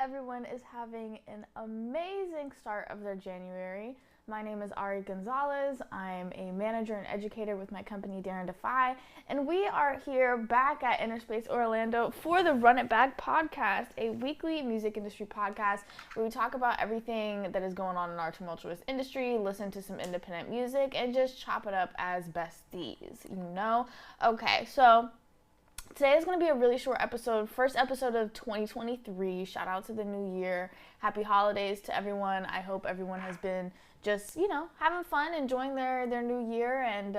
everyone is having an amazing start of their January. My name is Ari Gonzalez. I'm a manager and educator with my company Daring Defy, and we are here back at Innerspace Orlando for the Run It Back podcast, a weekly music industry podcast where we talk about everything that is going on in our tumultuous industry, listen to some independent music, and just chop it up as besties, you know? Okay, so today is going to be a really short episode, first episode of 2023. Shout out to the new year. Happy holidays to everyone. I hope everyone has been just, having fun, enjoying their new year, and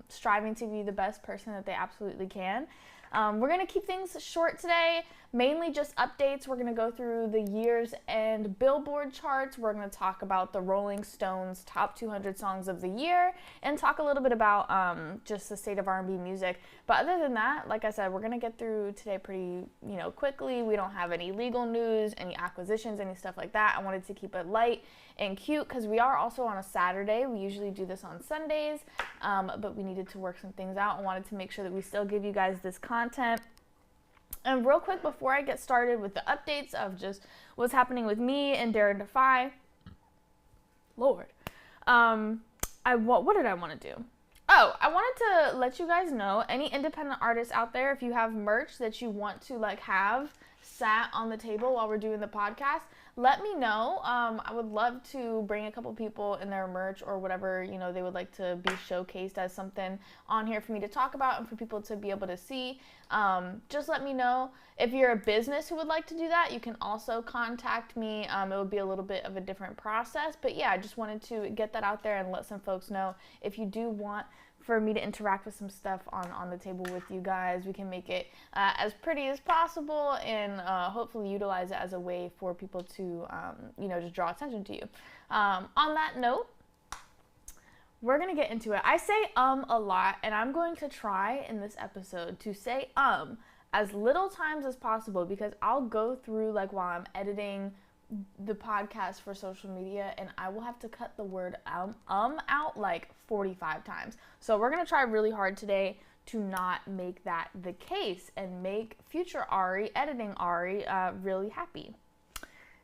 striving to be the best person that they absolutely can. We're going to keep things short today, mainly just updates. We're going to go through the year's end Billboard charts. We're going to talk about the Rolling Stones top 200 songs of the year and talk a little bit about just the state of R&B music. But other than that, like I said, we're going to get through today pretty, quickly. We don't have any legal news, any acquisitions, any stuff like that. I wanted to keep it light and cute because we are also on a Saturday. We usually do this on Sundays, but we needed to work some things out and wanted to make sure that we still give you guys this content. And real quick, before I get started with the updates of just what's happening with me and Daring Defy, Lord, what did I want to do? Oh, I wanted to let you guys know, any independent artists out there, if you have merch that you want to have sat on the table while we're doing the podcast, let me know. I would love to bring a couple people in their merch or whatever, they would like to be showcased as something on here for me to talk about and for people to be able to see. Just let me know. If you're a business who would like to do that, you can also contact me. It would be a little bit of a different process, but yeah, I just wanted to get that out there and let some folks know if you do want for me to interact with some stuff on the table with you guys. We can make it as pretty as possible and hopefully utilize it as a way for people to, just draw attention to you. On that note, we're going to get into it. I say a lot, and I'm going to try in this episode to say as little times as possible, because I'll go through while I'm editing the podcast for social media and I will have to cut the word out 45 times. So we're going to try really hard today to not make that the case and make future Ari, editing Ari, really happy.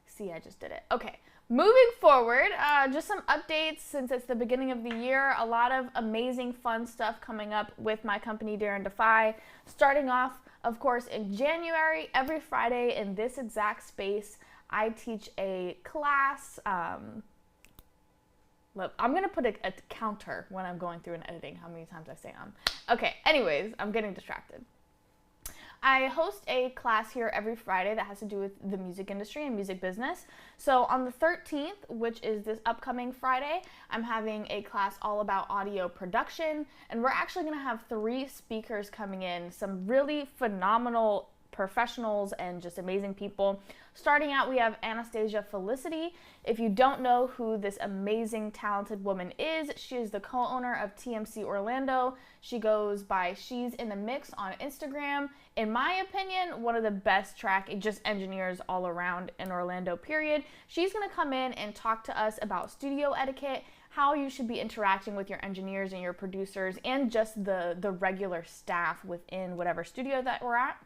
See, I just did it. Okay. Moving forward, just some updates since it's the beginning of the year. A lot of amazing, fun stuff coming up with my company, Dare and Defy. Starting off, of course, in January, every Friday in this exact space, I teach a class. Look, I'm going to put a counter when I'm going through and editing how many times I say Okay, anyways, I'm getting distracted. I host a class here every Friday that has to do with the music industry and music business. So on the 13th, which is this upcoming Friday, I'm having a class all about audio production, and we're actually going to have 3 speakers coming in, some really phenomenal professionals and just amazing people. Starting out, we have Anastasia Felicity. If you don't know who this amazing, talented woman is, she is the co-owner of TMC Orlando. She goes by She's in the Mix on Instagram. In my opinion, one of the best track just engineers all around in Orlando, period. She's gonna come in and talk to us about studio etiquette, how you should be interacting with your engineers and your producers, and just the regular staff within whatever studio that we're at.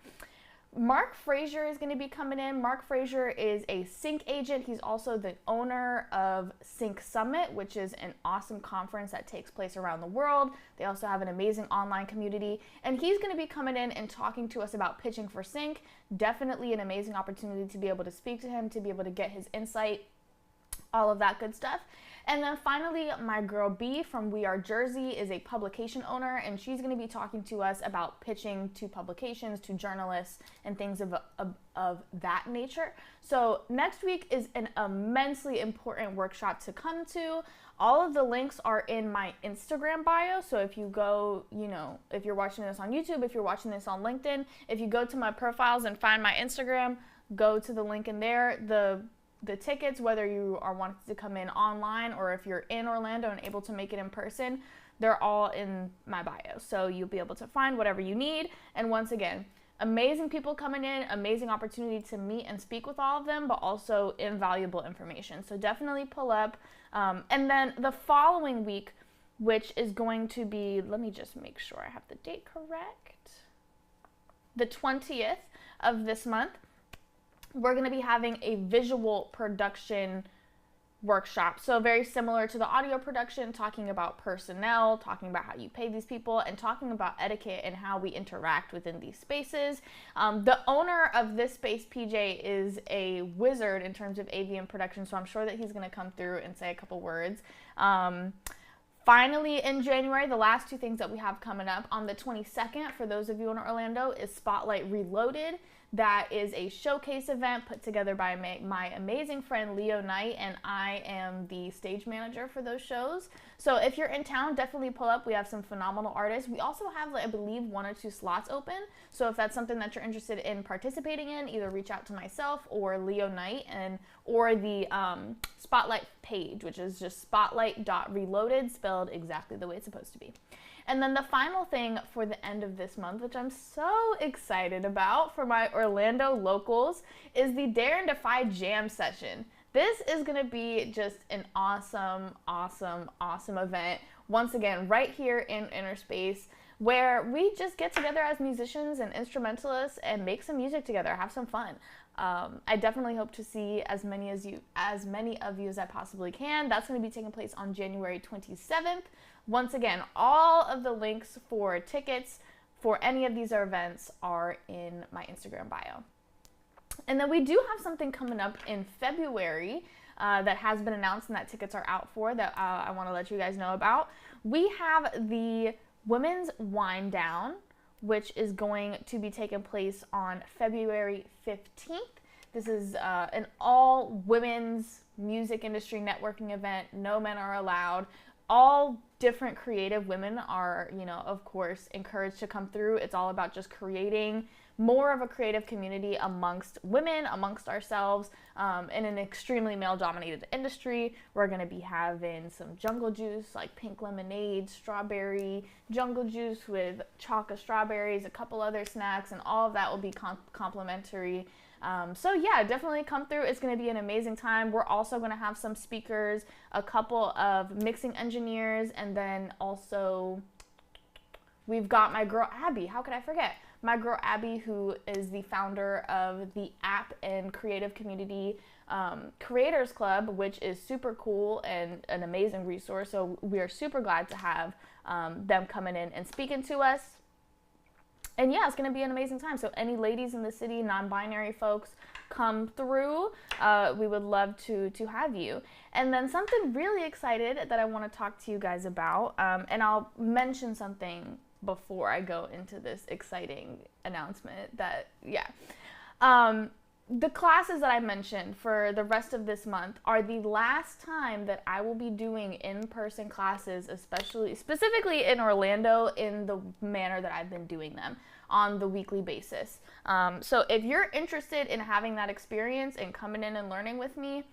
Mark Frazier is going to be coming in. Mark Frazier is a sync agent. He's also the owner of Sync Summit, which is an awesome conference that takes place around the world. They also have an amazing online community, and he's going to be coming in and talking to us about pitching for sync. Definitely an amazing opportunity to be able to speak to him, to be able to get his insight, all of that good stuff. And then finally, my girl B from We Are Jersey is a publication owner, and she's going to be talking to us about pitching to publications, to journalists, and things of that nature. So next week is an immensely important workshop to come to. All of the links are in my Instagram bio. So if you go, if you're watching this on YouTube, if you're watching this on LinkedIn, if you go to my profiles and find my Instagram, go to the link in there. The tickets, whether you are wanting to come in online or if you're in Orlando and able to make it in person, they're all in my bio. So you'll be able to find whatever you need. And once again, amazing people coming in, amazing opportunity to meet and speak with all of them, but also invaluable information. So definitely pull up. And then the following week, which is going to be, let me just make sure I have the date correct, the 20th of this month, we're going to be having a visual production workshop. So very similar to the audio production, talking about personnel, talking about how you pay these people, and talking about etiquette and how we interact within these spaces. The owner of this space, PJ, is a wizard in terms of AV and production, so I'm sure that he's going to come through and say a couple words. Finally, in January, the last 2 things that we have coming up on the 22nd, for those of you in Orlando, is Spotlight Reloaded. That is a showcase event put together by my amazing friend Leo Knight, and I am the stage manager for those shows. So if you're in town, definitely pull up. We have some phenomenal artists. We also have, I believe, 1 or 2 slots open. So if that's something that you're interested in participating in, either reach out to myself or Leo Knight, or the Spotlight page, which is just spotlight.reloaded, spelled exactly the way it's supposed to be. And then the final thing for the end of this month, which I'm so excited about for my Orlando locals, is the Dare and Defy Jam session. This is going to be just an awesome, awesome, awesome event. Once again, right here in Inner Space, where we just get together as musicians and instrumentalists and make some music together, have some fun. I definitely hope to see as many of you as I possibly can. That's going to be taking place on January 27th. Once again, all of the links for tickets for any of these events are in my Instagram bio. And then we do have something coming up in February that has been announced and that tickets are out for, that I want to let you guys know about. We have the Women's Wind Down, which is going to be taking place on February 15th. This is an all women's music industry networking event. No men are allowed. All different creative women are, of course, encouraged to come through. It's all about just creating more of a creative community amongst women, amongst ourselves, in an extremely male-dominated industry. We're going to be having some jungle juice, like pink lemonade, strawberry jungle juice with chocolate strawberries, a couple other snacks, and all of that will be complimentary. So yeah, definitely come through. It's going to be an amazing time. We're also going to have some speakers, a couple of mixing engineers, and then also we've got my girl Abby. How could I forget? my girl Abby, who is the founder of the app and creative community Creators Club, which is super cool and an amazing resource. So we are super glad to have them coming in and speaking to us. And yeah, it's going to be an amazing time. So any ladies in the city, non-binary folks, come through. We would love to have you. And then something really excited that I want to talk to you guys about, and I'll mention something before I go into this exciting announcement that, yeah. The classes that I mentioned for the rest of this month are the last time that I will be doing in-person classes, specifically in Orlando, in the manner that I've been doing them on the weekly basis. So if you're interested in having that experience and coming in and learning with me,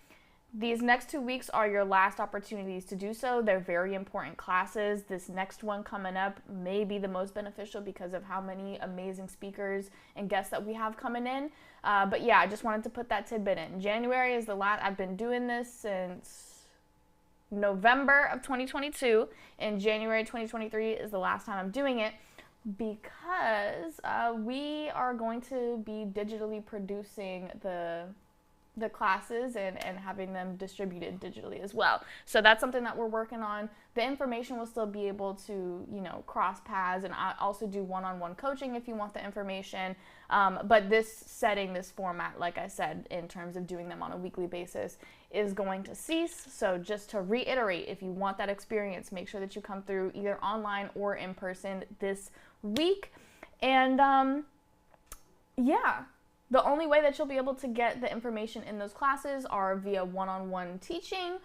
these next 2 weeks are your last opportunities to do so. They're very important classes. This next one coming up may be the most beneficial because of how many amazing speakers and guests that we have coming in. But yeah, I just wanted to put that tidbit in. January is the last. I've been doing this since November of 2022, and January 2023 is the last time I'm doing it because we are going to be digitally producing the classes and having them distributed digitally as well. So that's something that we're working on. The information will still be able to, cross paths, and I also do one-on-one coaching if you want the information. But this format, like I said, in terms of doing them on a weekly basis, is going to cease. So just to reiterate, if you want that experience, make sure that you come through either online or in person this week. And yeah. The only way that you'll be able to get the information in those classes are via one-on-one teaching,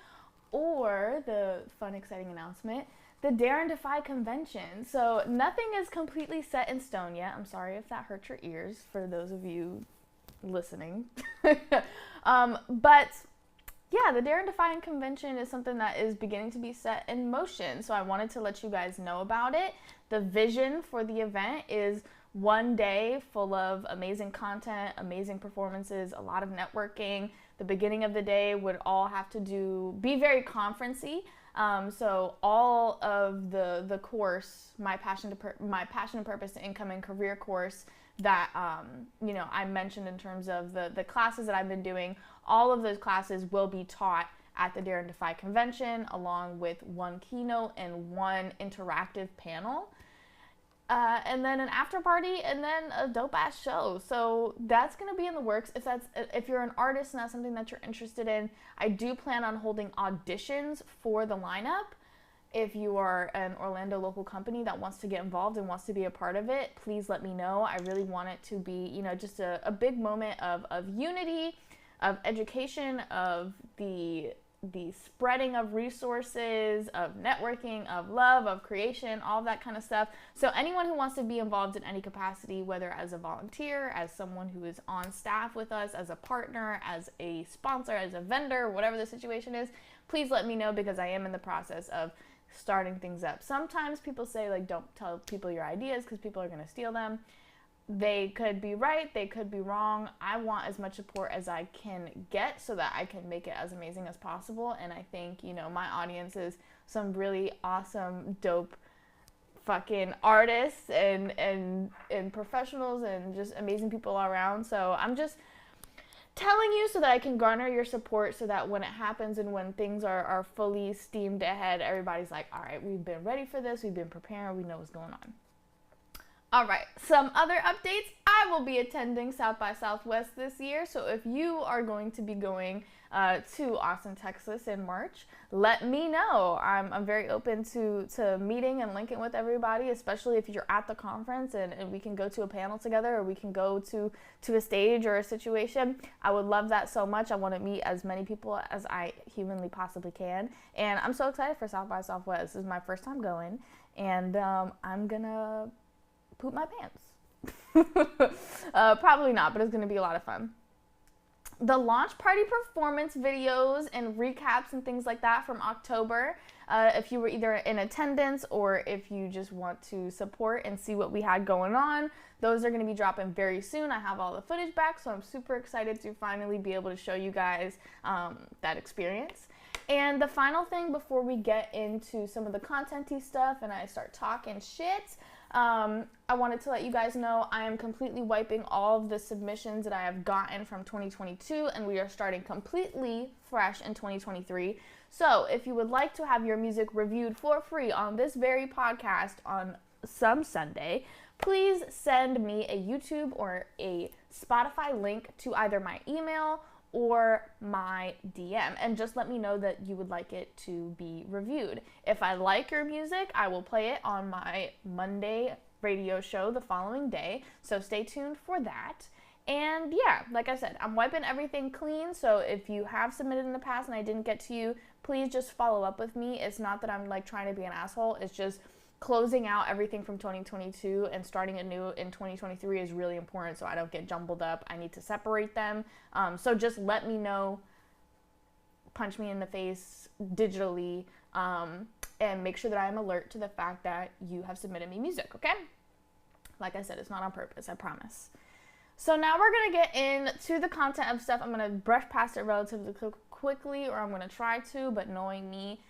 or the fun, exciting announcement, the Dare and Defy convention. So nothing is completely set in stone yet. I'm sorry if that hurt your ears for those of you listening. But yeah, the Dare and Defy convention is something that is beginning to be set in motion. So I wanted to let you guys know about it. The vision for the event is one day full of amazing content, amazing performances, a lot of networking. The beginning of the day would all have to be very conference-y. So all of the course, my passion and purpose to income and career course that I mentioned in terms of the classes that I've been doing, all of those classes will be taught at the Dare and Defy convention, along with one keynote and one interactive panel. And then an after party, and then a dope ass show. So that's gonna be in the works. If you're an artist and that's something that you're interested in, I do plan on holding auditions for the lineup. If you are an Orlando local company that wants to get involved and wants to be a part of it, please let me know. I really want it to be, just a big moment of unity, of education, of the spreading of resources, of networking, of love, of creation, all that kind of stuff. So anyone who wants to be involved in any capacity, whether as a volunteer, as someone who is on staff with us, as a partner, as a sponsor, as a vendor, whatever the situation is, please let me know, because I am in the process of starting things up. Sometimes people say, don't tell people your ideas because people are going to steal them. They could be right, they could be wrong. I want as much support as I can get so that I can make it as amazing as possible. And I think, my audience is some really awesome, dope fucking artists and professionals and just amazing people all around. So I'm just telling you so that I can garner your support, so that when it happens and when things are fully steamed ahead, everybody's like, all right, we've been ready for this, we've been preparing, we know what's going on. All right, some other updates. I will be attending South by Southwest this year, so if you are going to be going to Austin, Texas in March, let me know. I'm very open to meeting and linking with everybody, especially if you're at the conference and we can go to a panel together, or we can go to a stage or a situation. I would love that so much. I want to meet as many people as I humanly possibly can, and I'm so excited for South by Southwest. This is my first time going, and I'm gonna poop my pants. Probably not, but it's going to be a lot of fun. The launch party performance videos and recaps and things like that from October, if you were either in attendance or if you just want to support and see what we had going on, those are going to be dropping very soon. I have all the footage back, so I'm super excited to finally be able to show you guys that experience. And the final thing before we get into some of the content-y stuff and I start talking shit, I wanted to let you guys know I am completely wiping all of the submissions that I have gotten from 2022, and we are starting completely fresh in 2023. So if you would like to have your music reviewed for free on this very podcast on some Sunday, please send me a YouTube or a Spotify link to either my email or my DM, and just let me know that you would like it to be reviewed. If I like your music, I will play it on my Monday radio show the following day, so stay tuned for that. And yeah, like I said, I'm wiping everything clean, so if you have submitted in the past and I didn't get to you, please just follow up with me. It's not that I'm like trying to be an asshole, it's just closing out everything from 2022 and starting anew in 2023 is really important so I don't get jumbled up. I need to separate them. So just let me know, punch me in the face digitally, and make sure that I am alert to the fact that you have submitted me music, okay? Like I said, it's not on purpose, I promise. So now we're going to get into the content of stuff. I'm going to brush past it relatively quickly, or I'm going to try to, but knowing me,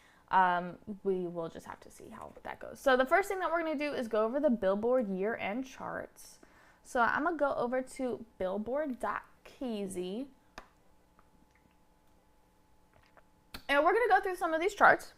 we will just have to see how that goes. So the first thing that we're going to do is go over the Billboard year-end charts. So I'm going to go over to billboard.kz. And we're going to go through some of these charts.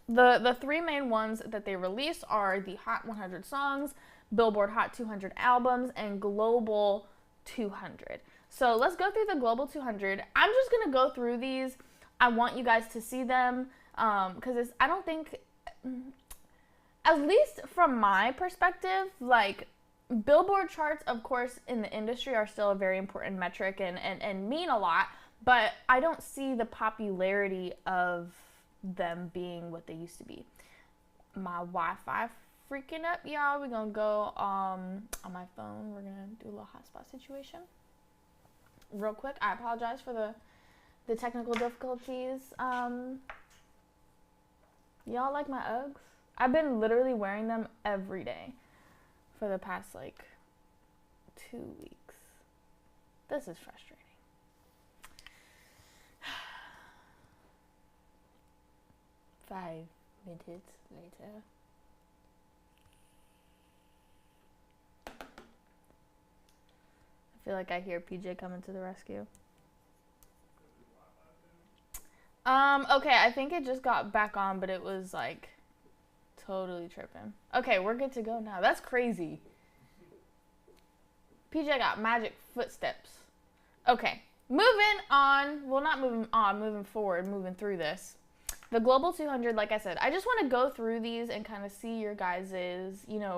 The three main ones that they release are the Hot 100 Songs, Billboard Hot 200 Albums, and Global 200. So let's go through the Global 200. I'm just going to go through these. I want you guys to see them. Because I don't think, at least from my perspective, like, Billboard charts, of course, in the industry are still a very important metric and mean a lot, but I don't see the popularity of them being what they used to be. My Wi-Fi freaking up, y'all. We're going to go on my phone. We're going to do a little hotspot situation real quick. I apologize for the technical difficulties. Y'all like my Uggs? I've been literally wearing them every day for the past, like, 2 weeks. This is frustrating. Five minutes later. I feel like I hear PJ coming to the rescue. Okay, I think it just got back on, but it was, like, totally tripping. Okay, we're good to go now. That's crazy. PJ got magic footsteps. Okay, moving on. Well, not moving on, moving forward, moving through this. The Global 200, like I said, I just want to go through these and kind of see your guys',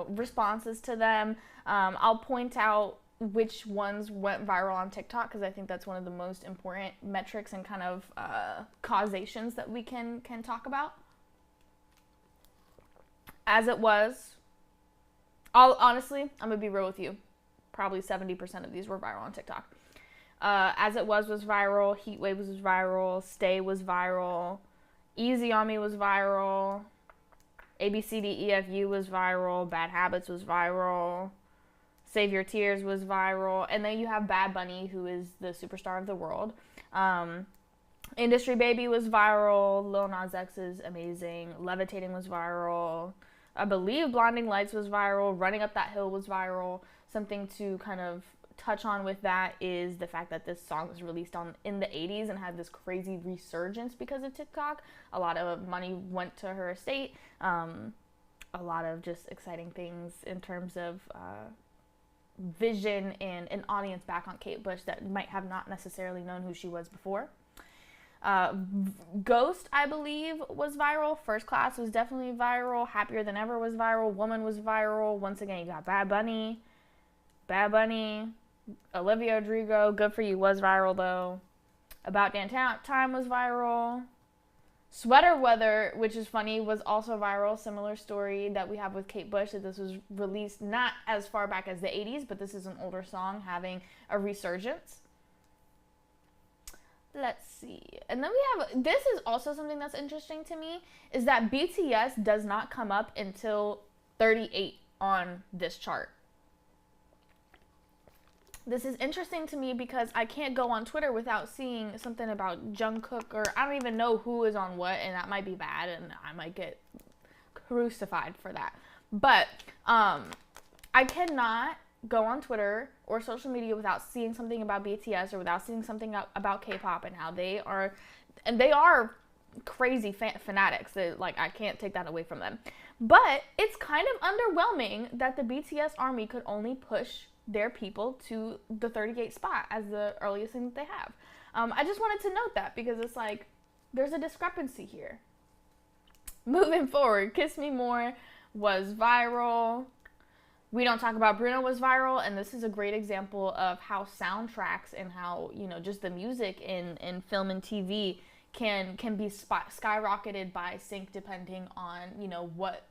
responses to them. I'll point out which ones went viral on TikTok, because I think that's one of the most important metrics and kind of causations that we can talk about. As it was, honestly, I'm going to be real with you, probably 70% of these were viral on TikTok. As It Was viral, Heat Wave was viral, Stay was viral, Easy on Me was viral, ABCDEFU was viral, Bad Habits was viral, Save Your Tears was viral, and then you have Bad Bunny, who is the superstar of the world. Industry Baby was viral, Lil Nas X's Amazing, Levitating was viral, I believe Blinding Lights was viral, Running Up That Hill was viral. Something to kind of touch on with that is the fact that this song was released in the 80s and had this crazy resurgence because of TikTok. A lot of money went to her estate, a lot of just exciting things in terms of vision and an audience back on Kate Bush that might have not necessarily known who she was before. Ghost, I believe, was viral. First Class was definitely viral. Happier Than Ever was viral. Woman was viral. Once again, you got Bad Bunny. Olivia Rodrigo, Good For You was viral, though. About Damn Time was viral. Sweater Weather, which is funny, was also viral. Similar story that we have with Kate Bush, that this was released not as far back as the 80s, but this is an older song having a resurgence. Let's see. And then we have, this is also something that's interesting to me, is that BTS does not come up until 38 on this chart. This is interesting to me because I can't go on Twitter without seeing something about Jungkook, or I don't even know who is on what, and that might be bad, and I might get crucified for that. But I cannot go on Twitter or social media without seeing something about BTS or without seeing something about K-pop and how they are, and they are crazy fanatics. Like, I can't take that away from them. But it's kind of underwhelming that the BTS army could only push their people to the 38th spot as the earliest thing that they have. I just wanted to note that because it's like, there's a discrepancy here. Moving forward, Kiss Me More was viral. We Don't Talk About Bruno was viral, and this is a great example of how soundtracks and how, you know, just the music in film and TV can be skyrocketed by sync depending on, you know, what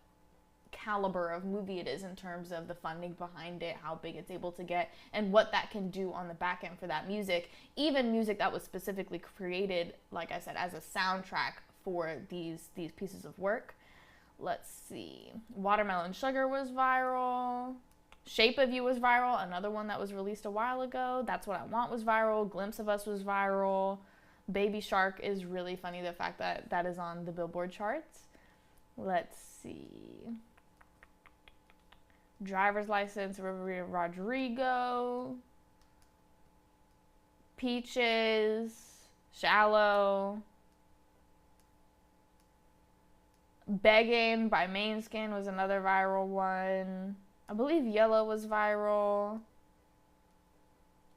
caliber of movie it is in terms of the funding behind it, how big it's able to get, and what that can do on the back end for that music. Even music that was specifically created, like I said, as a soundtrack for these pieces of work. Let's see. Watermelon Sugar was viral. Shape of You was viral, another one that was released a while ago. That's What I Want was viral. Glimpse of Us was viral. Baby Shark is really funny, the fact that that is on the Billboard charts. Let's see. Driver's License, Olivia Rodrigo. Peaches. Shallow. Begging by Mainskin was another viral one. I believe Yellow was viral.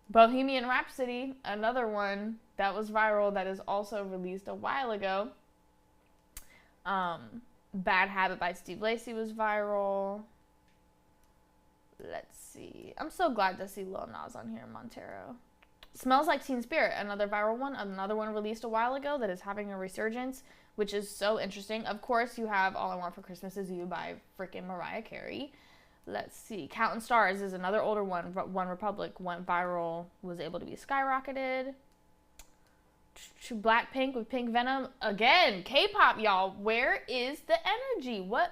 Bohemian Rhapsody, another one that was viral that is also released a while ago. Bad Habit by Steve Lacy was viral. Let's see. I'm so glad to see Lil Nas on here in Montero. Smells Like Teen Spirit, another viral one. Another one released a while ago that is having a resurgence, which is so interesting. Of course, you have All I Want for Christmas Is You by freaking Mariah Carey. Let's see. Counting Stars is another older one. One Republic went viral, was able to be skyrocketed. Blackpink with Pink Venom. Again, K-pop, y'all. Where is the energy? What?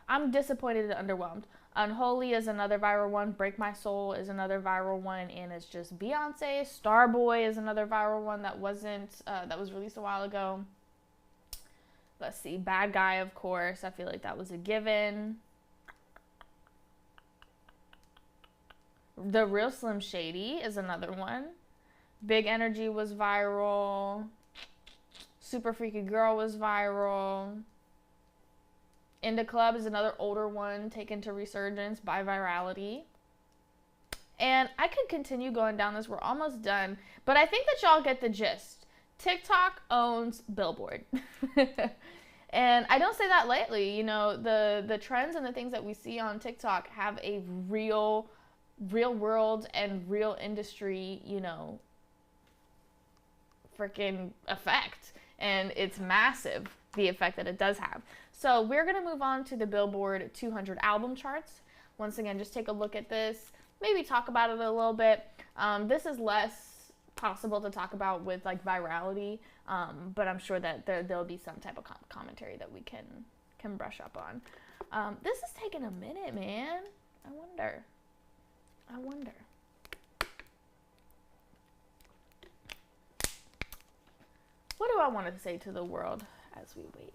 I'm disappointed and underwhelmed. Unholy is another viral one. Break My Soul is another viral one, and it's just Beyonce. Starboy is another viral one that was released a while ago. Let's see. Bad Guy, of course. I feel like that was a given. The Real Slim Shady is another one. Big Energy was viral. Super Freaky Girl was viral. In the Club is another older one taken to resurgence by virality. And I could continue going down this. We're almost done. But I think that y'all get the gist. TikTok owns Billboard. And I don't say that lightly. You know, the trends and the things that we see on TikTok have a real world and real industry, you know, freaking effect. And it's massive, the effect that it does have. So we're going to move on to the Billboard 200 album charts. Once again, just take a look at this, maybe talk about it a little bit. This is less possible to talk about with like virality, but I'm sure that there'll be some type of commentary that we can brush up on. This is taking a minute, man. I wonder. What do I want to say to the world as we wait?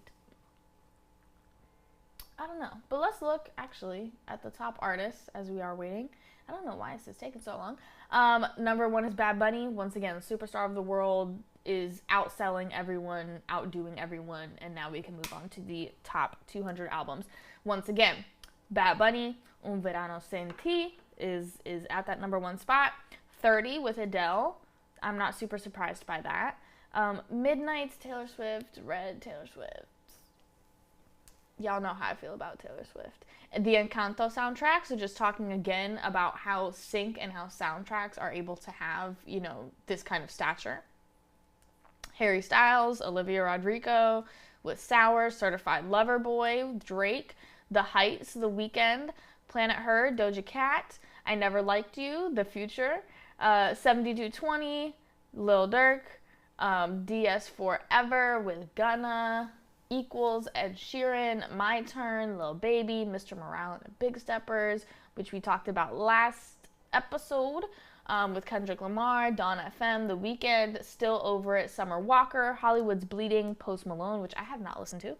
I don't know. But let's look, actually, at the top artists as we are waiting. I don't know why this is taking so long. Number one is Bad Bunny. Once again, the superstar of the world is outselling everyone, outdoing everyone, and now we can move on to the top 200 albums. Once again, Bad Bunny, Un Verano Sin Ti is at that number one spot. 30 with Adele. I'm not super surprised by that. Midnight's Taylor Swift, Red Taylor Swift. Y'all know how I feel about Taylor Swift. The Encanto soundtrack, so just talking again about how sync and how soundtracks are able to have, you know, this kind of stature. Harry Styles, Olivia Rodrigo with Sour, Certified Lover Boy, Drake, The Heights, The Weeknd, Planet Her, Doja Cat, I Never Liked You, The Future, 7220, Lil Durk, DS Forever with Gunna, Equals, Ed Sheeran, My Turn, Lil Baby, Mr. Morale and the Big Steppers, which we talked about last episode, with Kendrick Lamar, Dawn FM, The Weeknd, Still Over It, Summer Walker, Hollywood's Bleeding, Post Malone, which I have not listened to,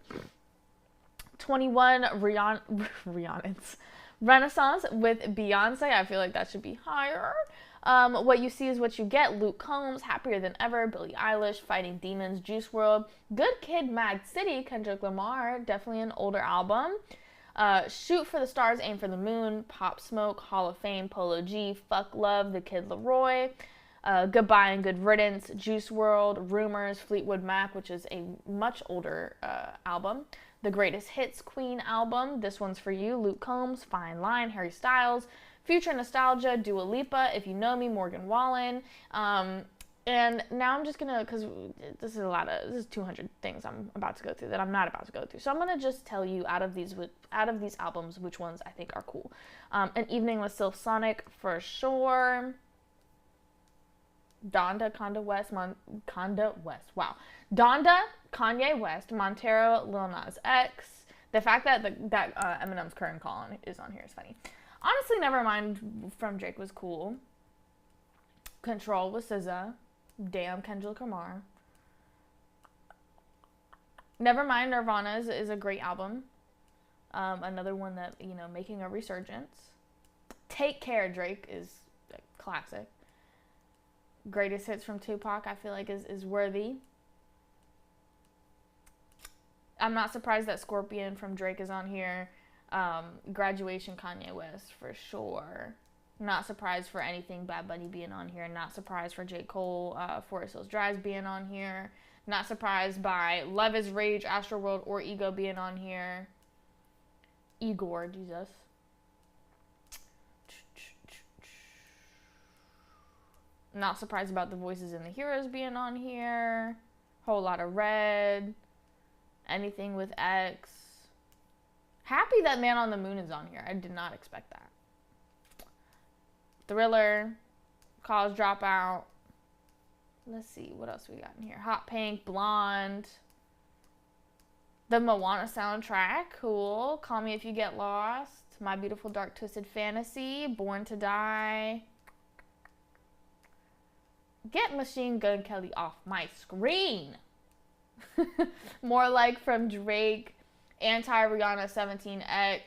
21 Rihanna's Renaissance with Beyonce. I feel like that should be higher. What You See Is What You Get, Luke Combs, Happier Than Ever, Billie Eilish, Fighting Demons, Juice WRLD, Good Kid, Mad City, Kendrick Lamar, definitely an older album. Shoot for the Stars, Aim for the Moon, Pop Smoke, Hall of Fame, Polo G, Fuck Love, The Kid Laroi, Goodbye and Good Riddance, Juice WRLD, Rumors, Fleetwood Mac, which is a much older album. The Greatest Hits, Queen album, This One's For You, Luke Combs, Fine Line, Harry Styles, Future Nostalgia, Dua Lipa, If You Know Me, Morgan Wallen. And now I'm just gonna, because this is 200 things I'm about to go through that I'm not about to go through. So I'm gonna just tell you out of these albums which ones I think are cool. An Evening with Silk Sonic for sure. Donda, Kanye West, Montero, Lil Nas X. The fact that Eminem's Current Call is on here is funny. Honestly, Nevermind from Drake was cool. Control with SZA. Damn, Kendrick Lamar. Nevermind, Nirvana is a great album. Another one that, making a resurgence. Take Care, Drake is a classic. Greatest Hits from Tupac, I feel like is worthy. I'm not surprised that Scorpion from Drake is on here. Graduation, Kanye West for sure. Not surprised for anything Bad Bunny being on here. Not surprised for J. Cole, Forest Hills Drive being on here. Not surprised by Love is Rage, Astroworld, or Ego being on here. Igor, Jesus. Not surprised about The Voices and the Heroes being on here. Whole Lot of Red. Anything with X. Happy that Man on the Moon is on here. I did not expect that. Thriller. College Dropout. Let's see. What else we got in here? Hot Pink. Blonde. The Moana soundtrack. Cool. Call Me If You Get Lost. My Beautiful Dark Twisted Fantasy. Born to Die. Get Machine Gun Kelly off my screen. More Like from Drake. Anti-Rihanna 17X.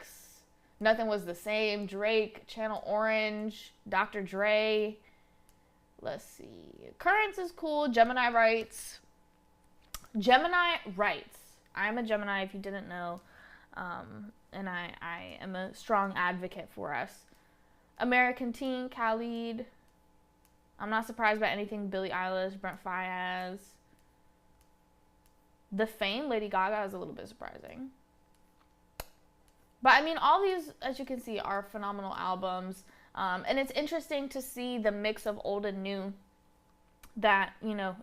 Nothing Was the Same. Drake. Channel Orange. Dr. Dre. Let's see. Currents is cool. Gemini Rights. Gemini Rights. I'm a Gemini if you didn't know. And I am a strong advocate for us. American Teen. Khalid. I'm not surprised by anything Billie Eilish, Brent Faiyaz. The Fame, Lady Gaga is a little bit surprising. But I mean, all these, as you can see, are phenomenal albums. And it's interesting to see the mix of old and new that,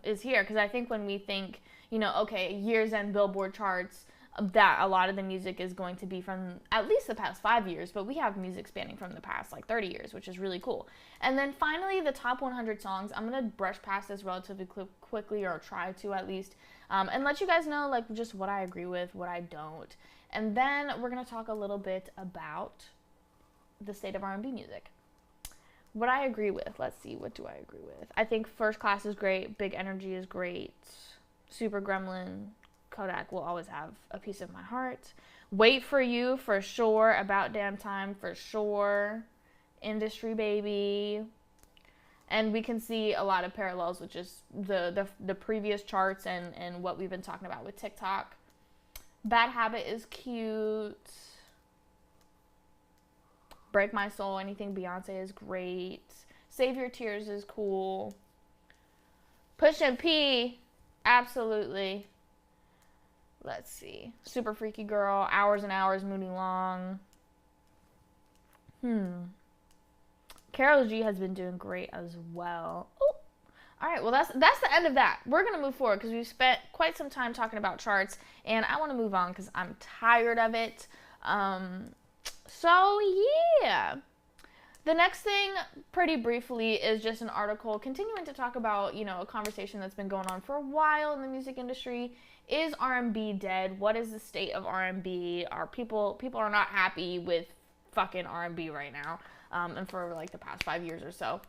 is here. Because I think when we think, okay, years end Billboard charts, that a lot of the music is going to be from at least the past 5 years, but we have music spanning from the past 30 years, which is really cool. And then finally, the top 100 songs. I'm going to brush past this relatively quickly, or try to at least, and let you guys know just what I agree with, what I don't. And then we're going to talk a little bit about the state of R&B music. What I agree with, let's see, what do I agree with? I think First Class is great, Big Energy is great, Super Gremlin, Kodak will always have a piece of my heart. Wait for You for sure. About Damn Time for sure. Industry Baby. And we can see a lot of parallels with just the previous charts and what we've been talking about with TikTok. Bad Habit is cute. Break My Soul, anything Beyonce is great. Save Your Tears is cool. Push and P, absolutely. Let's see. Super Freaky Girl, Hours and Hours, Moody Long. Karol G has been doing great as well. Oh, all right. Well, that's the end of that. We're gonna move forward because we've spent quite some time talking about charts, and I want to move on because I'm tired of it. So yeah. The next thing, pretty briefly, is just an article continuing to talk about, a conversation that's been going on for a while in the music industry. Is R&B dead? What is the state of R&B? People are not happy with fucking R&B right now, and for the past 5 years or so,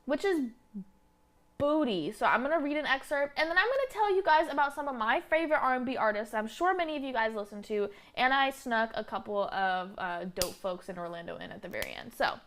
which is booty. So I'm gonna read an excerpt, and then I'm gonna tell you guys about some of my favorite R&B artists I'm sure many of you guys listen to, and I snuck a couple of dope folks in Orlando in at the very end. So,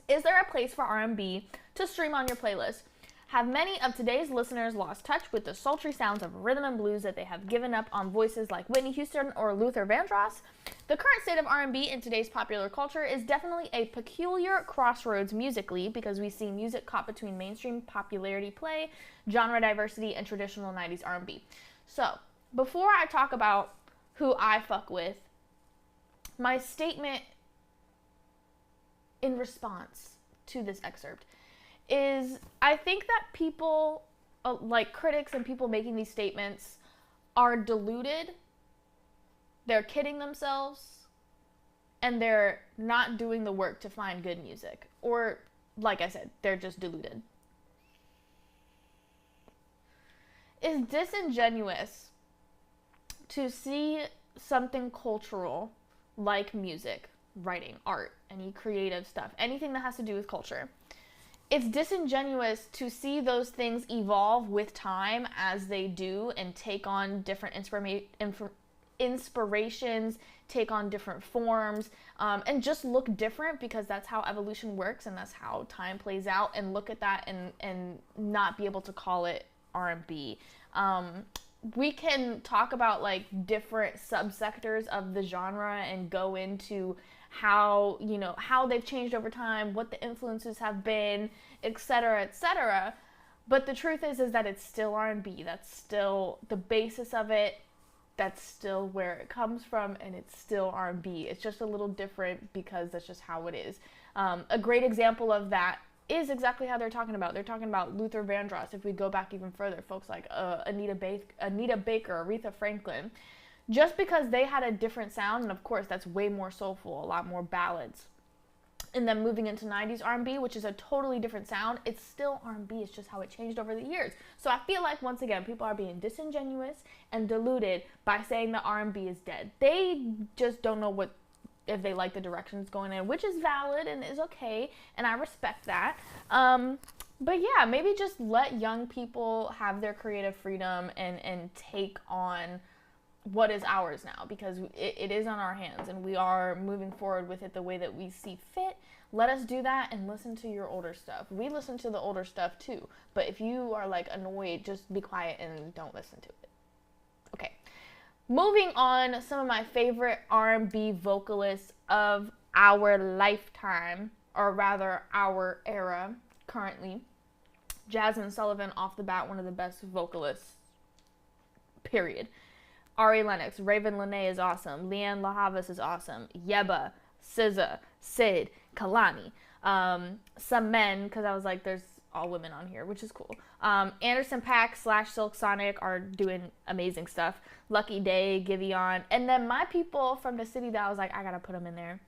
is there a place for R&B to stream on your playlist? Have many of today's listeners lost touch with the sultry sounds of rhythm and blues that they have given up on voices like Whitney Houston or Luther Vandross? The current state of R&B in today's popular culture is definitely a peculiar crossroads musically, because we see music caught between mainstream popularity play, genre diversity, and traditional 90s R&B. So, before I talk about who I fuck with, my statement in response to this excerpt is, I think that people, like critics and people making these statements, are deluded, they're kidding themselves, and they're not doing the work to find good music. Or, like I said, they're just deluded. It's disingenuous to see something cultural like music, writing, art, any creative stuff, anything that has to do with culture. It's disingenuous to see those things evolve with time as they do and take on different inspirations, take on different forms, and just look different, because that's how evolution works and that's how time plays out, and look at that and not be able to call it R&B. We can talk about like different subsectors of the genre and go into how, you know, how they've changed over time, what the influences have been, etc., etc. But the truth is that it's still R&B. That's still the basis of it. That's still where it comes from, and it's still R&B. It's just a little different because that's just how it is. A great example of that is exactly how they're talking about. They're talking about Luther Vandross. If we go back even further, folks like Anita Baker, Aretha Franklin. Just because they had a different sound, and of course that's way more soulful, a lot more ballads, and then moving into 90s R&B, which is a totally different sound, it's still R&B. It's just how it changed over the years. So I feel like, once again, people are being disingenuous and deluded by saying that R&B is dead. They just don't know if they like the direction it's going in, which is valid and is okay, and I respect that. But yeah, maybe just let young people have their creative freedom and take on what is ours now, because it is on our hands and we are moving forward with it the way that we see fit. Let us do that and listen to your older stuff. We listen to the older stuff too, but if you are like annoyed, just be quiet and don't listen to it. Okay, moving on, some of my favorite R&B vocalists of our lifetime, or rather our era currently. Jasmine Sullivan, off the bat, one of the best vocalists, period. Ari Lennox, Raven Lenae is awesome. Leanne LaHavas is awesome. Yeba, SZA, Sid, Kalani. Some men, because I was like, there's all women on here, which is cool. Anderson .Paak / Silk Sonic are doing amazing stuff. Lucky Day, Giveon. And then my people from the city that I was like, I gotta put them in there.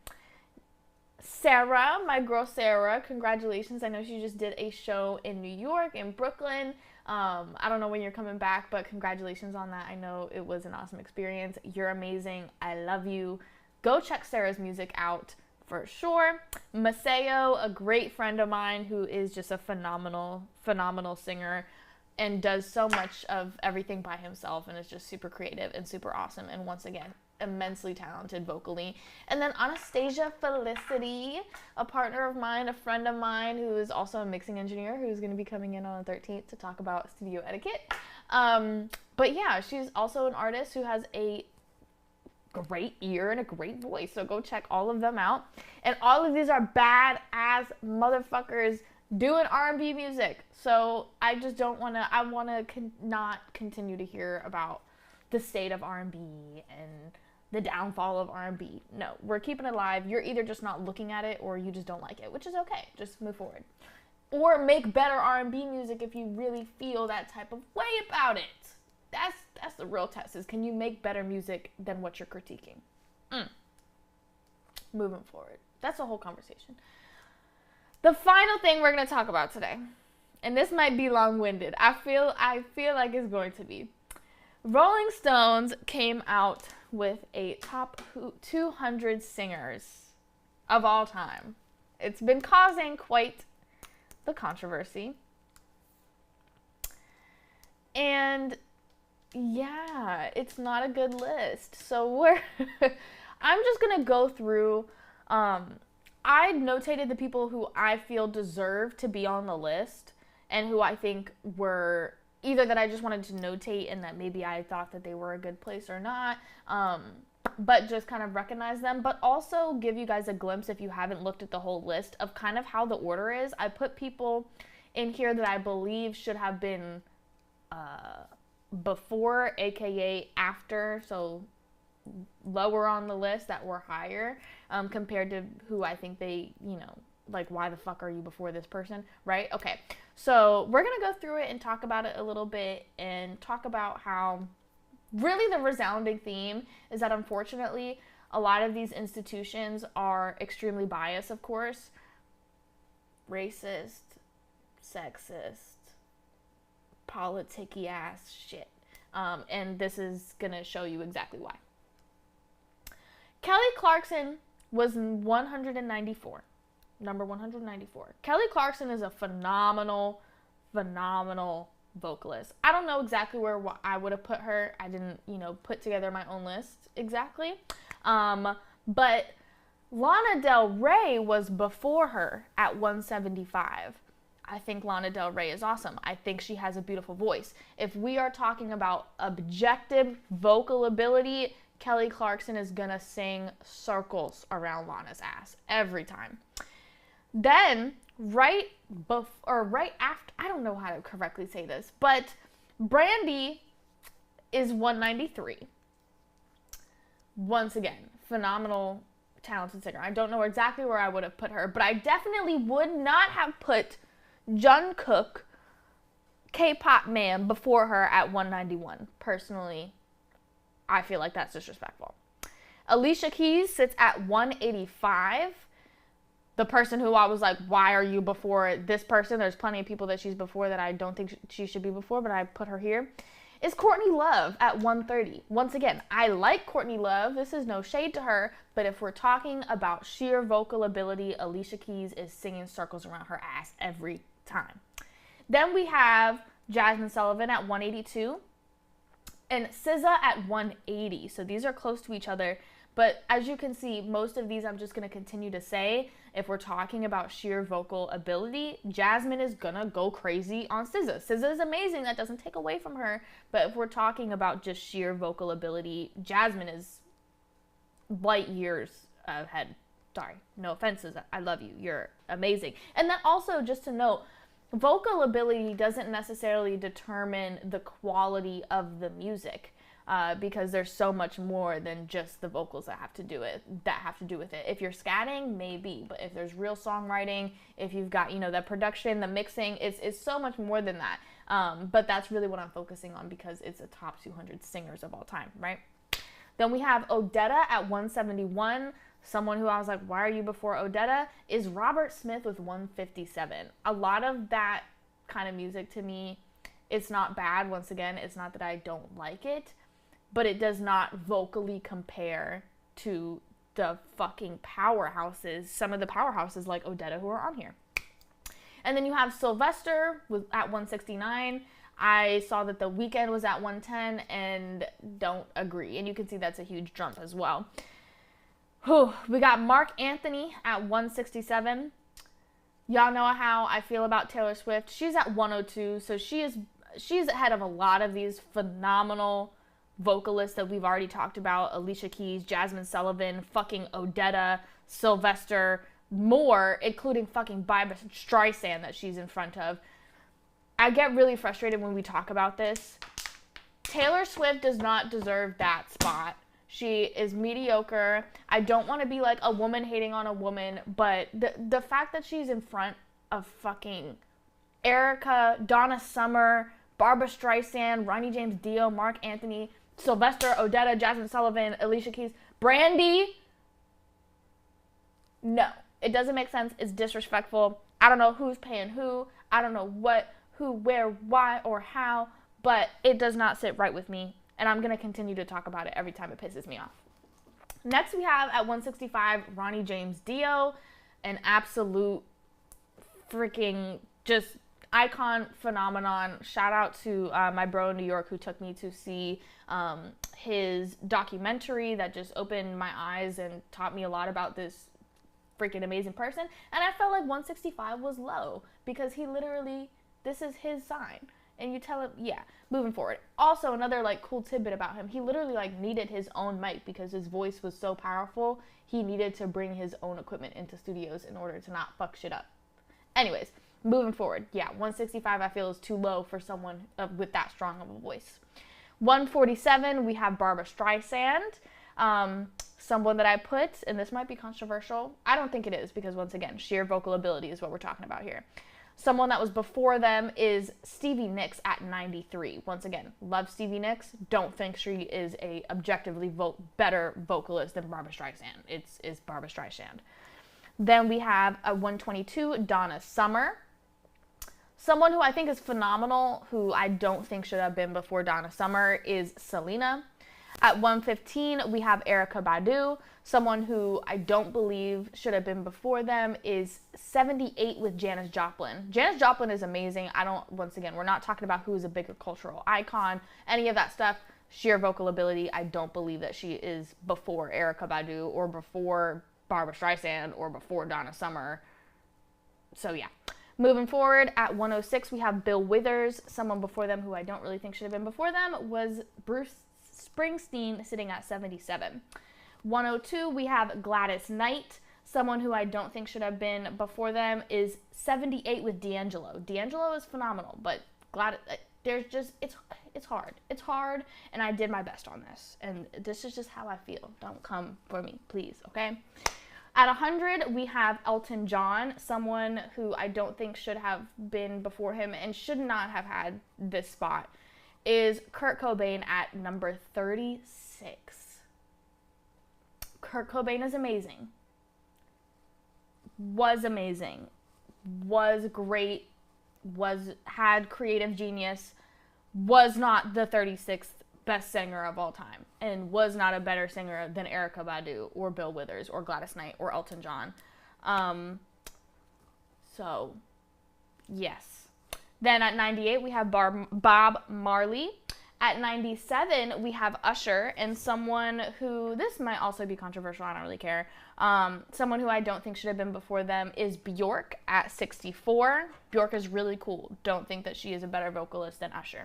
Sarah, my girl Sarah, congratulations. I know she just did a show in New York, in Brooklyn. I don't know when you're coming back, but congratulations on that. I know it was an awesome experience. You're amazing. I love you. Go check Sarah's music out for sure. Maseo, a great friend of mine who is just a phenomenal singer and does so much of everything by himself and is just super creative and super awesome. And once again, immensely talented vocally. And then Anastasia Felicity, a partner of mine, a friend of mine who is also a mixing engineer, who's going to be coming in on the 13th to talk about studio etiquette. But yeah, she's also an artist who has a great ear and a great voice. So go check all of them out. And all of these are badass motherfuckers doing R&B music. So I just don't want to, I want to not continue to hear about the state of R&B and the downfall of R&B. No, we're keeping it alive. You're either just not looking at it or you just don't like it, which is okay. Just move forward. Or make better R&B music if you really feel that type of way about it. That's the real test, is can you make better music than what you're critiquing? Moving forward. That's a whole conversation. The final thing we're going to talk about today, and this might be long-winded. I feel like it's going to be. Rolling Stones came out with a top 200 singers of all time. It's been causing quite the controversy. And yeah, it's not a good list. So I'm just going to go through, I notated the people who I feel deserve to be on the list and who I think were either that I just wanted to notate and that maybe I thought that they were a good place or not, but just kind of recognize them, but also give you guys a glimpse, if you haven't looked at the whole list, of kind of how the order is. I put people in here that I believe should have been before, aka after, so lower on the list, that were higher, compared to who I think they, like, why the fuck are you before this person, right? Okay, so we're gonna go through it and talk about it a little bit and talk about how really the resounding theme is that unfortunately a lot of these institutions are extremely biased, of course, racist, sexist, politicky ass shit, and this is gonna show you exactly why. Kelly Clarkson was 194. Number 194. Kelly Clarkson is a phenomenal vocalist. I don't know exactly where I would have put her. I didn't, put together my own list exactly. But Lana Del Rey was before her at 175. I think Lana Del Rey is awesome. I think she has a beautiful voice. If we are talking about objective vocal after, Kelly Clarkson is gonna sing circles around Lana's ass every time. Then, right after, I don't know how to correctly say this, but Brandy is 193. Once again, phenomenal, talented singer. I don't know exactly where I would have put her, but I definitely would not have put Jungkook, K-pop man, before her at 191. Personally, I feel like that's disrespectful. Alicia Keys sits at 185. The person who I was like, why are you before this person? There's plenty of people that she's before that I don't think she should be before, but I put her here. Is Courtney Love at 130. Once again, I like Courtney Love. This is no shade to her, but if we're talking about sheer vocal ability, Alicia Keys is singing circles around her ass every time. Then we have Jasmine Sullivan at 182 and SZA at 180. So these are close to each other. But as you can see, most of these I'm just going to continue to say. If we're talking about sheer vocal ability, Jasmine is going to go crazy on SZA. SZA is amazing. That doesn't take away from her. But if we're talking about just sheer vocal ability, Jasmine is light years ahead. Sorry, no offenses. I love you. You're amazing. And then also, just to note, vocal ability doesn't necessarily determine the quality of the music. Because there's so much more than just the vocals that have to do with it. If you're scatting, maybe, but if there's real songwriting, if you've got, the production, the mixing, it's so much more than that. But that's really what I'm focusing on because it's a top 200 singers of all time, right? Then we have Odetta at 171. Someone who I was like, why are you before Odetta? Is Robert Smith with 157. A lot of that kind of music to me, it's not bad. Once again, it's not that I don't like it, but it does not vocally compare to the fucking powerhouses, some of the powerhouses like Odetta who are on here. And then you have Sylvester at 169. I saw that The Weeknd was at 110 and don't agree. And you can see that's a huge jump as well. We got Mark Anthony at 167. Y'all know how I feel about Taylor Swift. She's at 102, so she's ahead of a lot of these phenomenal vocalists that we've already talked about. Alicia Keys, Jasmine Sullivan, fucking Odetta, Sylvester, more, including fucking Barbra Streisand that she's in front of. I get really frustrated when we talk about this. Taylor Swift does not deserve that spot. She is mediocre. I don't want to be like a woman hating on a woman, but the fact that she's in front of fucking Erica, Donna Summer, Barbra Streisand, Ronnie James Dio, Mark Anthony, Sylvester, Odetta, Jasmine Sullivan, Alicia Keys, Brandy. No, it doesn't make sense. It's disrespectful. I don't know who's paying who. I don't know what, who, where, why, or how, but it does not sit right with me. And I'm going to continue to talk about it every time it pisses me off. Next we have at 165, Ronnie James Dio, an absolute freaking just icon, phenomenon. Shout out to my bro in New York who took me to see his documentary that just opened my eyes and taught me a lot about this freaking amazing person. And I felt like 165 was low because he literally, this is his sign. And you tell him, yeah, moving forward. Also, another like cool tidbit about him, he literally like needed his own mic because his voice was so powerful. He needed to bring his own equipment into studios in order to not fuck shit up. Anyways, moving forward, yeah, 165 I feel is too low for someone with that strong of a voice. 147, we have Barbra Streisand. Someone that I put, and this might be controversial. I don't think it is because, once again, sheer vocal ability is what we're talking about here. Someone that was before them is Stevie Nicks at 93. Once again, love Stevie Nicks. Don't think she is a objectively better vocalist than Barbra Streisand. It's Barbra Streisand. Then we have a 122, Donna Summer. Someone who I think is phenomenal, who I don't think should have been before Donna Summer, is Selena. At 115, we have Erykah Badu. Someone who I don't believe should have been before them is 78 with Janis Joplin. Janis Joplin is amazing. Once again, we're not talking about who is a bigger cultural icon, any of that stuff. Sheer vocal ability, I don't believe that she is before Erykah Badu or before Barbra Streisand or before Donna Summer. So yeah. Moving forward, at 106, we have Bill Withers. Someone before them who I don't really think should have been before them was Bruce Springsteen, sitting at 77. 102, we have Gladys Knight. Someone who I don't think should have been before them is 78 with D'Angelo. D'Angelo is phenomenal, but Gladys, it's hard. It's hard, and I did my best on this. And this is just how I feel. Don't come for me, please, okay? At 100, we have Elton John, someone who I don't think should have been before him and should not have had this spot, is Kurt Cobain at number 36. Kurt Cobain is amazing. Was amazing. Was great. Had creative genius. Was not the 36th best singer of all time, and was not a better singer than Erykah Badu or Bill Withers or Gladys Knight or Elton John. So, yes. Then at 98, we have Bob Marley. At 97, we have Usher, and someone who, this might also be controversial, I don't really care. Someone who I don't think should have been before them is Bjork at 64. Bjork is really cool. Don't think that she is a better vocalist than Usher.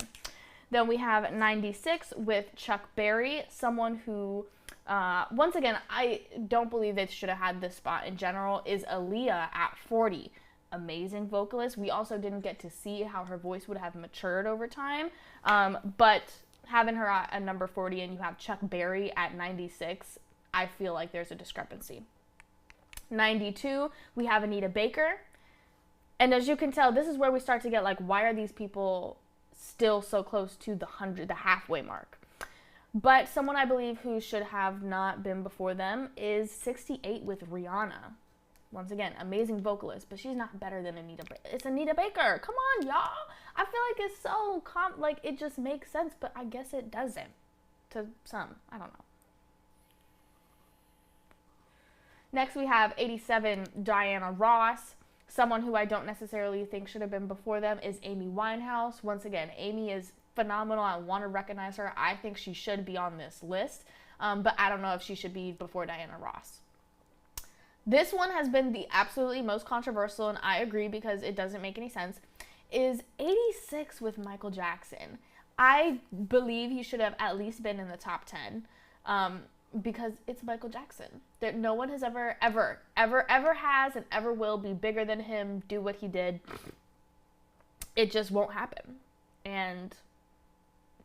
Then we have 96 with Chuck Berry, someone who, once again, I don't believe they should have had this spot in general, is Aaliyah at 40. Amazing vocalist. We also didn't get to see how her voice would have matured over time, but having her at number 40 and you have Chuck Berry at 96, I feel like there's a discrepancy. 92, we have Anita Baker. And as you can tell, this is where we start to get like, why are these people still so close to the halfway mark? But someone I believe who should have not been before them is 68 with Rihanna. Once again, amazing vocalist, but she's not better than Anita Baker. It's Anita Baker. Come on, y'all. I feel like it's so like it just makes sense, but I guess it doesn't to some. I don't know. Next, we have 87, Diana Ross. Someone who I don't necessarily think should have been before them is Amy Winehouse. Once again, Amy is phenomenal. I want to recognize her. I think she should be on this list, but I don't know if she should be before Diana Ross. This one has been the absolutely most controversial, and I agree because it doesn't make any sense, is 86 with Michael Jackson. I believe he should have at least been in the top 10. Because it's Michael Jackson. That no one has ever has and ever will be bigger than him, do what he did. It just won't happen. And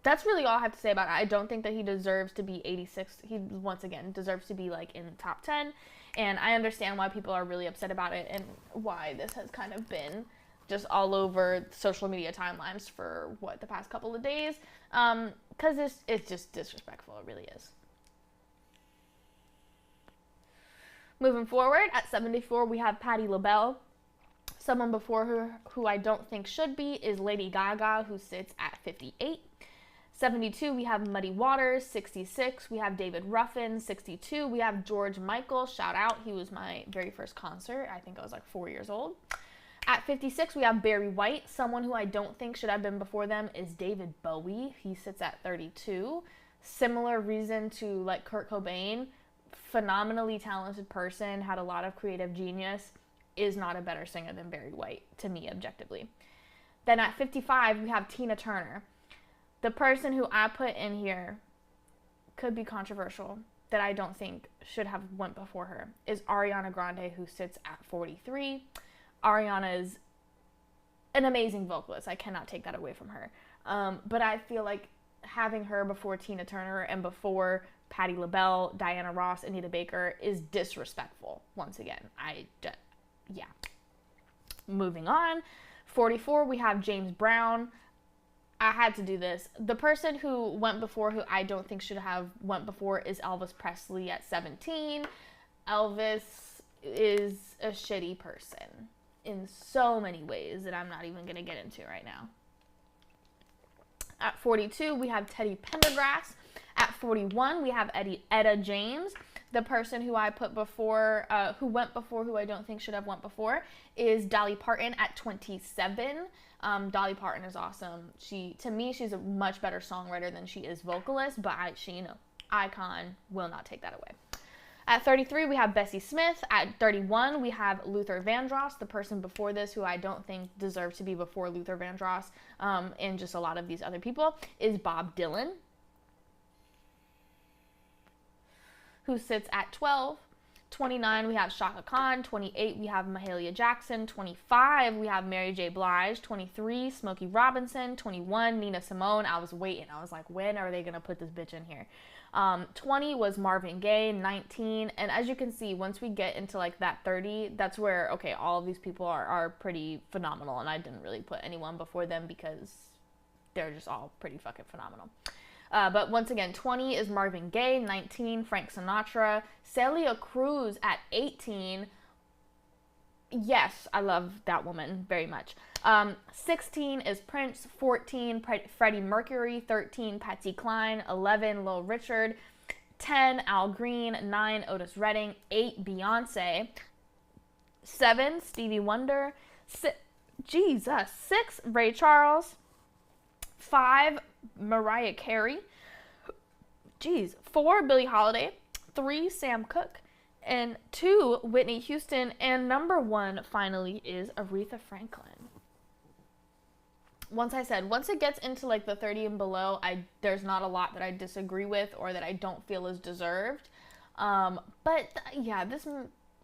that's really all I have to say about it. I don't think that he deserves to be 86. He, once again, deserves to be like in the top 10. And I understand why people are really upset about it and why this has kind of been just all over social media timelines for, the past couple of days. Because it's just disrespectful. It really is. Moving forward, at 74, we have Patti LaBelle. Someone before her who I don't think should be is Lady Gaga, who sits at 58. 72, we have Muddy Waters. 66, we have David Ruffin. 62, we have George Michael. Shout out, he was my very first concert. I think I was like 4 years old. At 56, we have Barry White. Someone who I don't think should have been before them is David Bowie. He sits at 32. Similar reason to like Kurt Cobain. Phenomenally talented person, had a lot of creative genius, is not a better singer than Barry White, to me, objectively. Then at 55, we have Tina Turner. The person who I put in here could be controversial, that I don't think should have went before her, is Ariana Grande, who sits at 43. Ariana is an amazing vocalist. I cannot take that away from her. But I feel like having her before Tina Turner and before Patti LaBelle, Diana Ross, Anita Baker is disrespectful. Once again, yeah. Moving on. 44, we have James Brown. I had to do this. The person who went before, who I don't think should have went before, is Elvis Presley at 17. Elvis is a shitty person in so many ways that I'm not even going to get into right now. At 42, we have Teddy Pendergrass. At 41, we have Etta James. The person who I put before, who went before, who I don't think should have went before, is Dolly Parton at 27. Dolly Parton is awesome. To me, she's a much better songwriter than she is vocalist, but icon, will not take that away. At 33, we have Bessie Smith. At 31, we have Luther Vandross. The person before this, who I don't think deserves to be before Luther Vandross, and just a lot of these other people, is Bob Dylan, who sits at 12. 29, we have Shaka Khan. 28, we have Mahalia Jackson. 25, we have Mary J. Blige. 23, Smokey Robinson. 21, Nina Simone. I was waiting. I was like, when are they going to put this bitch in here? 20 was Marvin Gaye. 19, and as you can see, once we get into like that 30, that's where, okay, all of these people are pretty phenomenal, and I didn't really put anyone before them because they're just all pretty fucking phenomenal. But once again, 20 is Marvin Gaye. 19, Frank Sinatra. Celia Cruz at 18. Yes, I love that woman very much. 16 is Prince. 14, Freddie Mercury. 13, Patsy Cline. 11, Lil Richard. 10, Al Green. 9, Otis Redding. 8, Beyonce. 7, Stevie Wonder. 6, Ray Charles. 5, Mariah Carey. 4, Billie Holiday. 3, Sam Cooke. And 2, Whitney Houston. And number 1, finally, is Aretha Franklin. Once it gets into like the 30 and below, there's not a lot that I disagree with or that I don't feel is deserved. But yeah,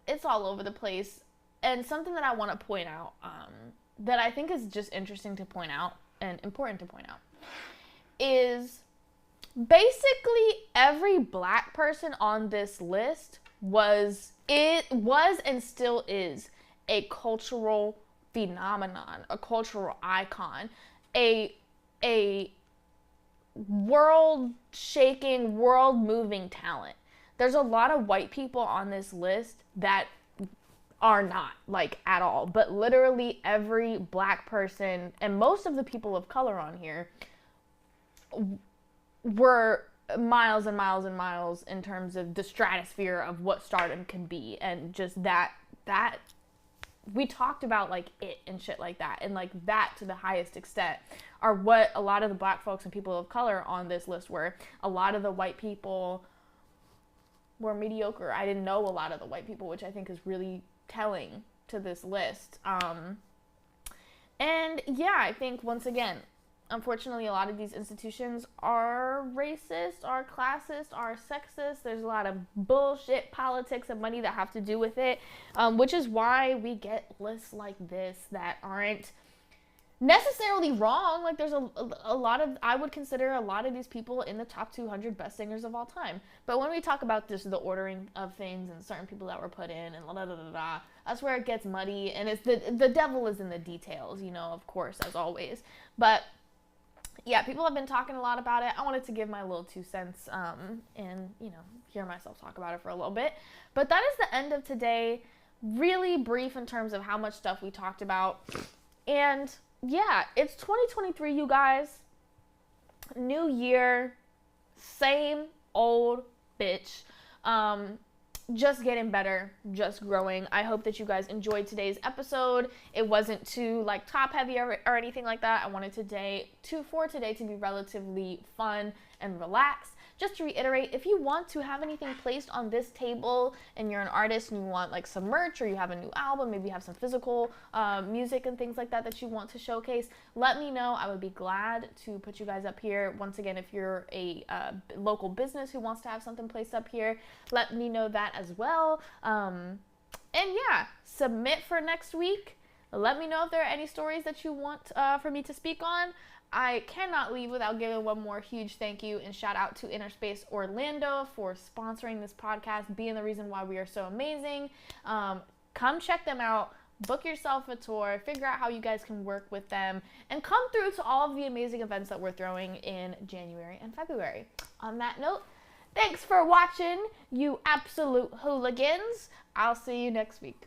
it's all over the place. And something that I want to point out, that I think is just interesting to point out and important to point out, is basically every black person on this list was and still is a cultural phenomenon, a cultural icon, a world-shaking, world-moving talent. There's a lot of white people on this list that are not, like, at all. But literally every black person and most of the people of color on here were miles and miles and miles in terms of the stratosphere of what stardom can be. And just that we talked about, like, it and shit like that. And, like, that to the highest extent are what a lot of the black folks and people of color on this list were. A lot of the white people were mediocre. I didn't know a lot of the white people, which I think is really telling to this list. And yeah, I think once again, unfortunately, a lot of these institutions are racist, are classist, are sexist. There's a lot of bullshit politics and money that have to do with it, which is why we get lists like this that aren't necessarily wrong. Like, there's a lot of, I would consider a lot of these people in the top 200 best singers of all time. But when we talk about this, the ordering of things and certain people that were put in and that's where it gets muddy. And it's the devil is in the details, of course, as always. But yeah, people have been talking a lot about it. I wanted to give my little 2 cents and, hear myself talk about it for a little bit. But that is the end of today. Really brief in terms of how much stuff we talked about. And yeah, it's 2023, you guys. New year, same old bitch. just getting better, just growing. I hope that you guys enjoyed today's episode. It wasn't too like top heavy or anything like that. I wanted today to be relatively fun and relaxed. Just to reiterate, if you want to have anything placed on this table and you're an artist and you want like some merch, or you have a new album, maybe you have some physical music and things like that that you want to showcase, let me know. I would be glad to put you guys up here. Once again, if you're a local business who wants to have something placed up here, let me know that as well. And yeah, submit for next week. Let me know if there are any stories that you want for me to speak on. I cannot leave without giving one more huge thank you and shout out to Inner Space Orlando for sponsoring this podcast, being the reason why we are so amazing. Come check them out, book yourself a tour, figure out how you guys can work with them, and come through to all of the amazing events that we're throwing in January and February. On that note, thanks for watching, you absolute hooligans. I'll see you next week.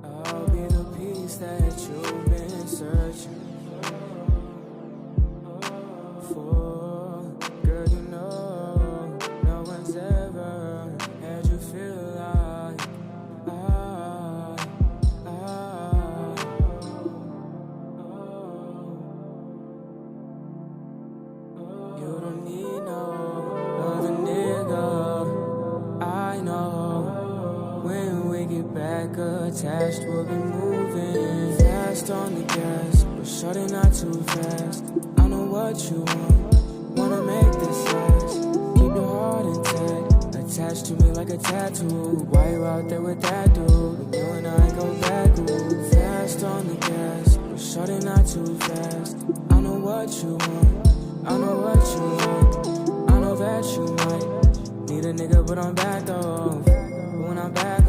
I'll be the peace that you've been searching for. Girl, you know, no one's ever had you feel like you don't need no other nigga. I know when we get back attached, we'll be moving fast on the gas, but shorty not too fast. I know what you want, wanna make this last. Keep your heart intact, attached to me like a tattoo. Why you out there with that dude? When you and I go back, ooh. Fast on the gas, but shorty not too fast. I know what you want, I know what you want. I know that you might need a nigga, but I'm back though. But when I'm back,